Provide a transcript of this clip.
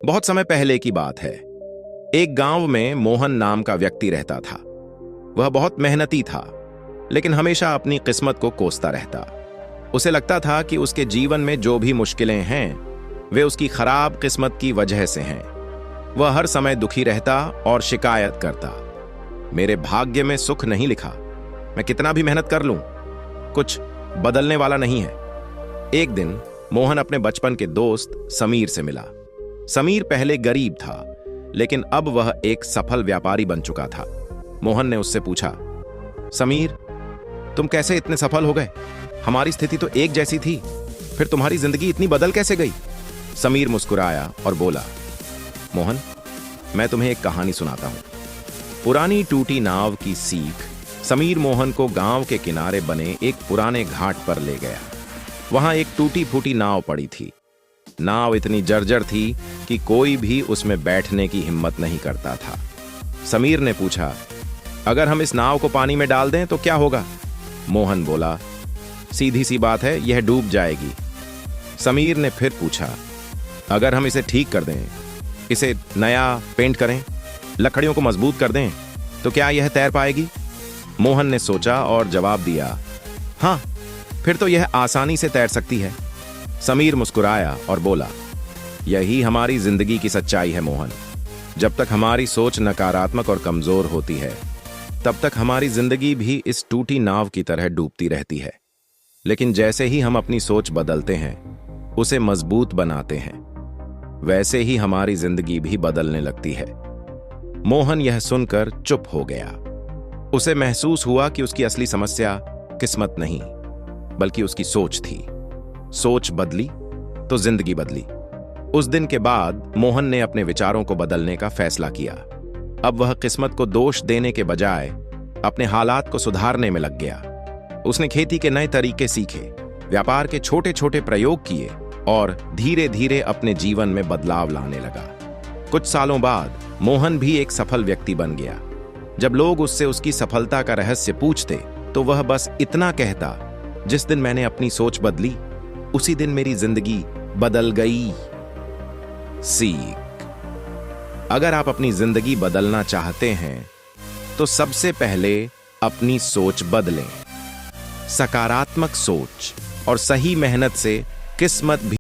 बहुत समय पहले की बात है। एक गांव में मोहन नाम का व्यक्ति रहता था। वह बहुत मेहनती था, लेकिन हमेशा अपनी किस्मत को कोसता रहता। उसे लगता था कि उसके जीवन में जो भी मुश्किलें हैं वे उसकी खराब किस्मत की वजह से हैं। वह हर समय दुखी रहता और शिकायत करता, मेरे भाग्य में सुख नहीं लिखा, मैं कितना भी मेहनत कर लूं, कुछ बदलने वाला नहीं है। एक दिन मोहन अपने बचपन के दोस्त समीर से मिला। समीर पहले गरीब था, लेकिन अब वह एक सफल व्यापारी बन चुका था। मोहन ने उससे पूछा, समीर, तुम कैसे इतने सफल हो गए? हमारी स्थिति तो एक जैसी थी, फिर तुम्हारी जिंदगी इतनी बदल कैसे गई? समीर मुस्कुराया और बोला, मोहन, मैं तुम्हें एक कहानी सुनाता हूं। पुरानी टूटी नाव की सीख। समीर मोहन को गांव के किनारे बने एक पुराने घाट पर ले गया। वहां एक टूटी फूटी नाव पड़ी थी। नाव इतनी जर्जर थी कि कोई भी उसमें बैठने की हिम्मत नहीं करता था। समीर ने पूछा, अगर हम इस नाव को पानी में डाल दें तो क्या होगा? मोहन बोला, सीधी सी बात है, यह डूब जाएगी। समीर ने फिर पूछा, अगर हम इसे ठीक कर दें, इसे नया पेंट करें, लकड़ियों को मजबूत कर दें, तो क्या यह तैर पाएगी? मोहन ने सोचा और जवाब दिया, हाँ, फिर तो यह आसानी से तैर सकती है। समीर मुस्कुराया और बोला, यही हमारी जिंदगी की सच्चाई है मोहन। जब तक हमारी सोच नकारात्मक और कमजोर होती है, तब तक हमारी जिंदगी भी इस टूटी नाव की तरह डूबती रहती है। लेकिन जैसे ही हम अपनी सोच बदलते हैं, उसे मजबूत बनाते हैं, वैसे ही हमारी जिंदगी भी बदलने लगती है। मोहन यह सुनकर चुप हो गया। उसे महसूस हुआ कि उसकी असली समस्या किस्मत नहीं, बल्कि उसकी सोच थी। सोच बदली तो जिंदगी बदली। उस दिन के बाद मोहन ने अपने विचारों को बदलने का फैसला किया। अब वह किस्मत को दोष देने के बजाय अपने हालात को सुधारने में लग गया। उसने खेती के नए तरीके सीखे, व्यापार के छोटे छोटे प्रयोग किए और धीरे धीरे अपने जीवन में बदलाव लाने लगा। कुछ सालों बाद मोहन भी एक सफल व्यक्ति बन गया। जब लोग उससे उसकी सफलता का रहस्य पूछते, तो वह बस इतना कहता, जिस दिन मैंने अपनी सोच बदली, उसी दिन मेरी जिंदगी बदल गई। सीख। अगर आप अपनी जिंदगी बदलना चाहते हैं, तो सबसे पहले अपनी सोच बदलें। सकारात्मक सोच और सही मेहनत से किस्मत भी